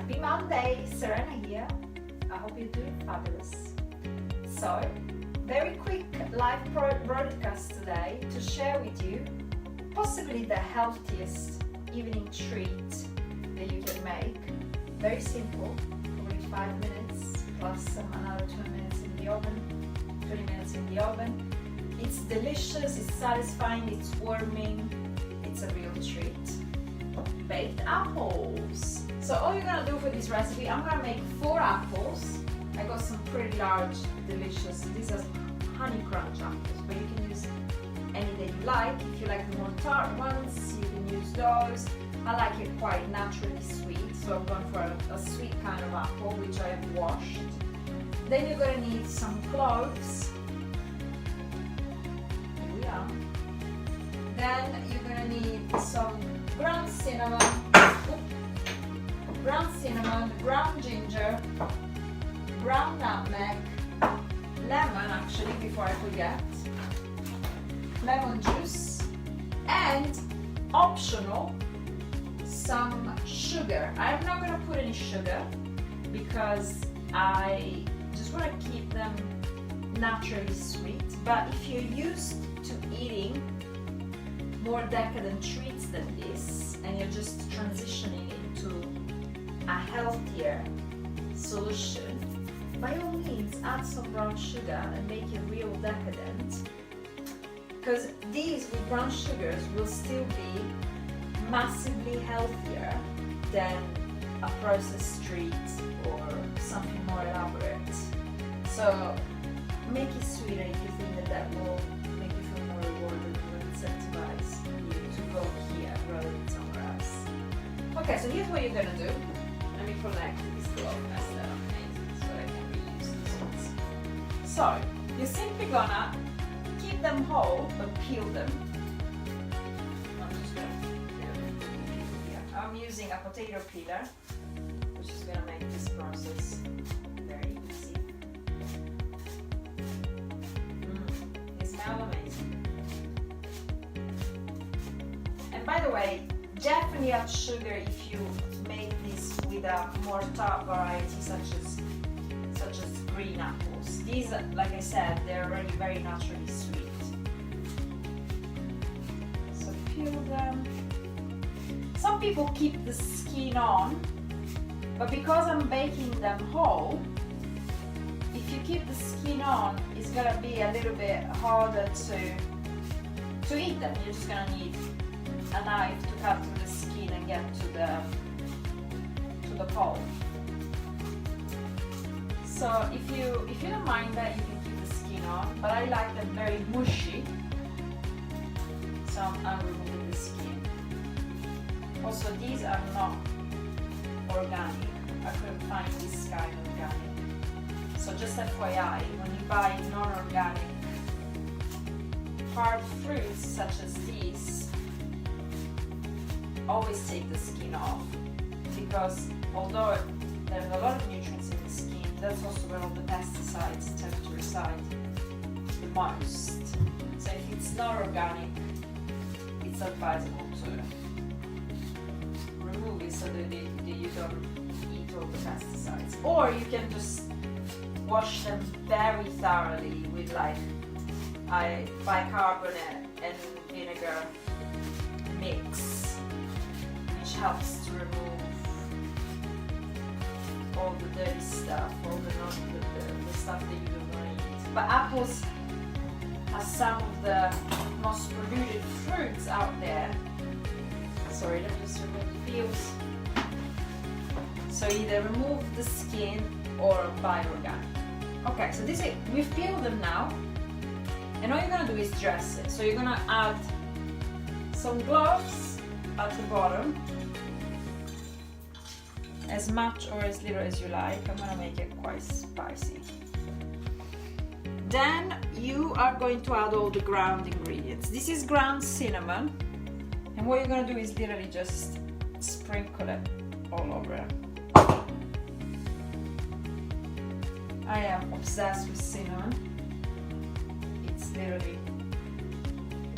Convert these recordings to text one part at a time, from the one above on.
Happy Monday, Serena here. I hope you're doing fabulous. So, very quick live broadcast today to share with you possibly the healthiest evening treat that you can make. Very simple, only 5 minutes plus another 20 minutes in the oven, 20 minutes in the oven. It's delicious, it's satisfying, it's warming, it's a real treat. Baked apples. So all you're gonna do for this recipe, I'm gonna make 4 apples. I got some pretty large, delicious, these are honey crunch apples, but you can use any that you like. If you like the more tart ones, you can use those. I like it quite naturally sweet, so I'm going for a sweet kind of apple, which I have washed. Then you're gonna need some cloves. Here we are. Then you're gonna need some ground cinnamon, ground ginger, ground nutmeg, lemon actually, before I forget, lemon juice, and optional, some sugar. I'm not going to put any sugar because I just want to keep them naturally sweet, but if you're used to eating more decadent treats than this and you're just transitioning into a healthier solution, by all means add some brown sugar and make it real decadent, because these with brown sugars will still be massively healthier than a processed treat or something more elaborate. So make it sweeter if you think that that will make you feel more rewarded or incentivize you to go here rather than somewhere else. Okay, so here's what you're gonna do. Let me connect these glove mess that I made so I can reuse these ones. So you're simply gonna keep them whole but peel them. I'm just gonna peel them here. I'm using a potato peeler, which is gonna make this process very easy. They smell amazing. And by the way, definitely add sugar if you make this with a more tart variety such as green apples. These, like I said, they're already very naturally sweet. So peel them. Some people keep the skin on, but because I'm baking them whole, if you keep the skin on, it's gonna be a little bit harder to eat them. You're just gonna need a knife to cut through the skin and get to the pulp. So if you don't mind that, you can keep the skin on, but I like them very mushy, so I'm removing the skin. Also, these are not organic. I couldn't find this kind organic. So just FYI, when you buy non-organic hard fruits such as these, always take the skin off, because although there's a lot of nutrients in the skin, that's also where all the pesticides tend to reside the most. So if it's not organic, it's advisable to remove it so that you don't eat all the pesticides. Or you can just wash them very thoroughly with like a bicarbonate and vinegar mix, which helps to remove all the dirty stuff, all the stuff that you don't want to eat. But apples are some of the most polluted fruits out there. Sorry, let me just remove the peels. So either remove the skin or buy organic. Okay, so this is, we've peeled them now, and all you're gonna do is dress it. So you're gonna add some cloves at the bottom, as much or as little as you like. I'm gonna make it quite spicy. Then you are going to add all the ground ingredients. This is ground cinnamon, and what you're gonna do is literally just sprinkle it all over. I am obsessed with cinnamon. It's literally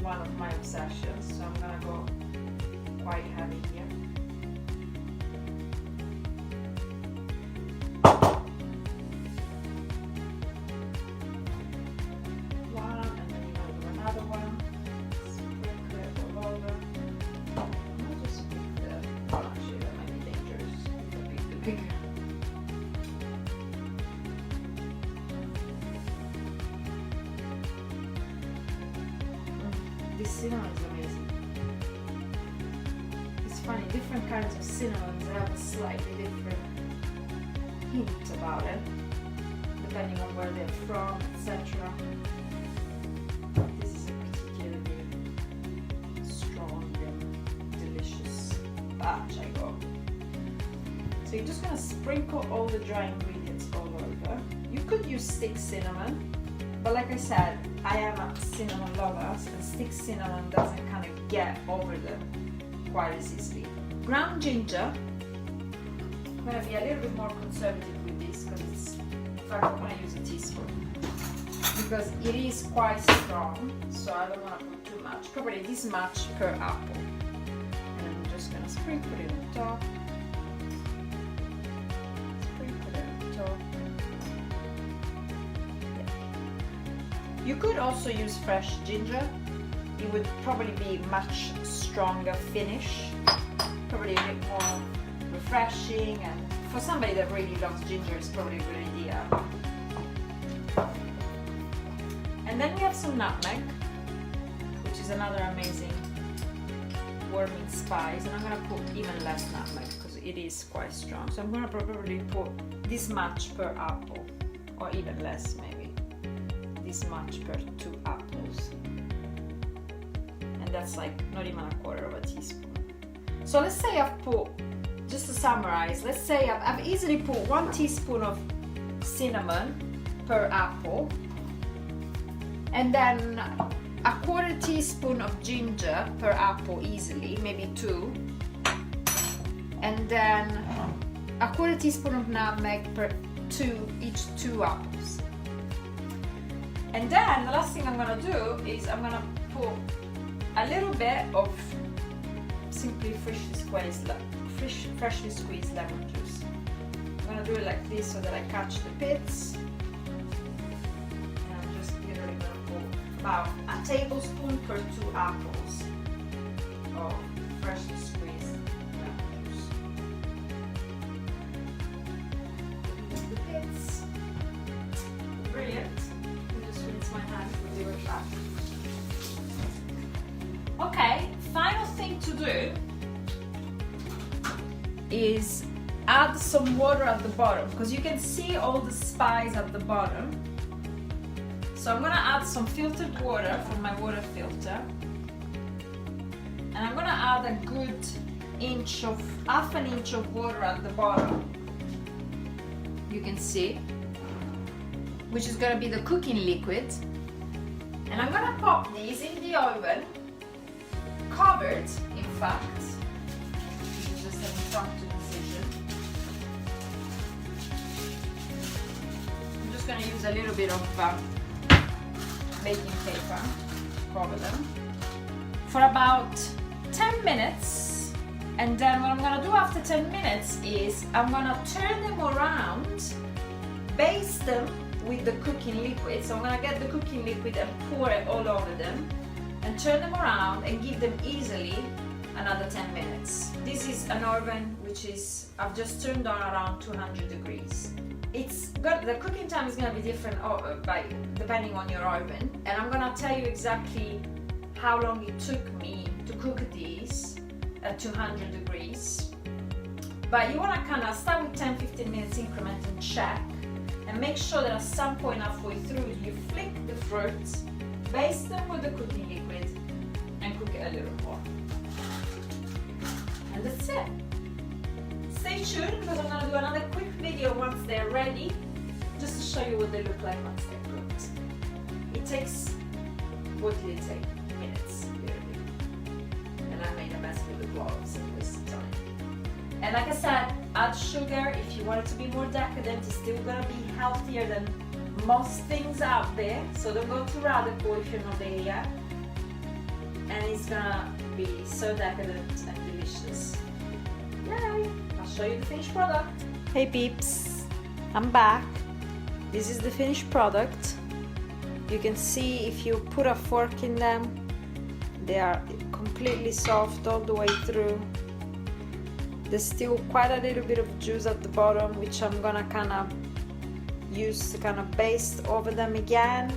one of my obsessions, so I'm gonna go quite heavy here. bigger. This cinnamon is amazing. It's funny, different kinds of cinnamons have a slightly different hint about it, depending on where they're from, etc. This is a particularly strong and delicious batch I got. So you're just gonna sprinkle all the dry ingredients all over. You could use stick cinnamon, but like I said, I am a cinnamon lover, and stick cinnamon doesn't kind of get over them quite as easily. Ground ginger. I'm gonna be a little bit more conservative with this because it's, in fact, I'm gonna use a teaspoon because it is quite strong, so I don't want to put too much. Probably this much per apple. And I'm just gonna sprinkle it on top. Sprinkle it on top. Yeah. You could also use fresh ginger. It would probably be much stronger finish, probably a bit more refreshing, and for somebody that really loves ginger, it's probably a good idea. And then we have some nutmeg, which is another amazing warming spice, and I'm gonna put even less nutmeg because it is quite strong. So I'm gonna probably put this much per apple, or even less maybe, this much per 2 apples. And that's like not even a quarter of a teaspoon. So let's say I've put, just to summarize, let's say I've easily put 1 teaspoon of cinnamon per apple, and then a quarter teaspoon of ginger per apple easily, maybe 2, and then a quarter teaspoon of nutmeg per each 2 apples. And then the last thing I'm gonna do is I'm gonna put a little bit of simply freshly squeezed lemon juice. I'm gonna do it like this so that I catch the pits. And I'm just literally gonna put about a tablespoon per 2 apples of freshly squeezed lemon juice. The pits. Brilliant. I'll just rinse my hands and do it back. Okay, final thing to do is add some water at the bottom, because you can see all the spice at the bottom. So I'm gonna add some filtered water from my water filter, and I'm gonna add a good half an inch of water at the bottom. You can see, which is gonna be the cooking liquid, and I'm gonna pop these in the oven, covered, in fact. This is just an impromptu decision. I'm just going to use a little bit of baking paper to cover them for about 10 minutes. And then what I'm going to do after 10 minutes is I'm going to turn them around, baste them with the cooking liquid. So I'm going to get the cooking liquid and pour it all over them, and turn them around and give them easily another 10 minutes. This is an oven which is, I've just turned on around 200 degrees. The cooking time is going to be different depending on your oven, and I'm going to tell you exactly how long it took me to cook these at 200 degrees. But you want to kind of start with 10-15 minutes increment and check, and make sure that at some point halfway through you flick the fruits, baste them with the cooking liquid, and cook it a little more. And that's it. Stay tuned because I'm going to do another quick video once they're ready, just to show you what they look like once they're cooked. It takes, what did it take? Minutes, literally. And I made a mess with the gloves and wasted time. And like I said, add sugar if you want it to be more decadent. It's still going to be healthier than most things out there, so don't go too radical if you're not there yet. And it's gonna be so decadent and delicious. Yay! I'll show you the finished product. Hey peeps, I'm back. This is the finished product. You can see if you put a fork in them, they are completely soft all the way through. There's still quite a little bit of juice at the bottom, which I'm gonna kind of use to kind of baste over them again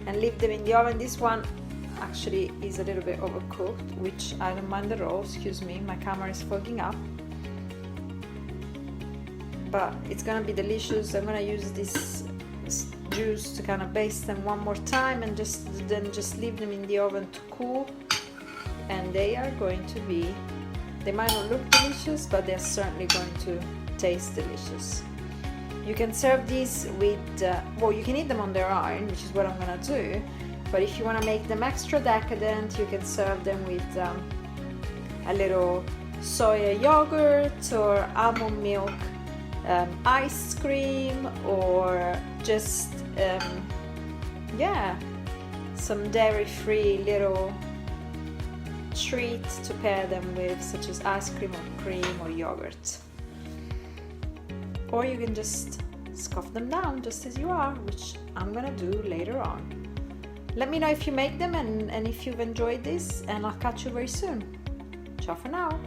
and leave them in the oven. This one actually is a little bit overcooked, which I don't mind at all. Excuse me, my camera is fogging up. But it's gonna be delicious. I'm gonna use this juice to kind of baste them one more time and then just leave them in the oven to cool. And they are going to be, they might not look delicious, but they're certainly going to taste delicious. You can serve these with, well, you can eat them on their own, which is what I'm gonna do. But if you want to make them extra decadent, you can serve them with a little soya yogurt or almond milk ice cream, or just yeah, some dairy-free little treat to pair them with, such as ice cream or cream or yogurt. Or you can just scoff them down just as you are, which I'm gonna do later on. Let me know if you make them and if you've enjoyed this, and I'll catch you very soon. Ciao for now.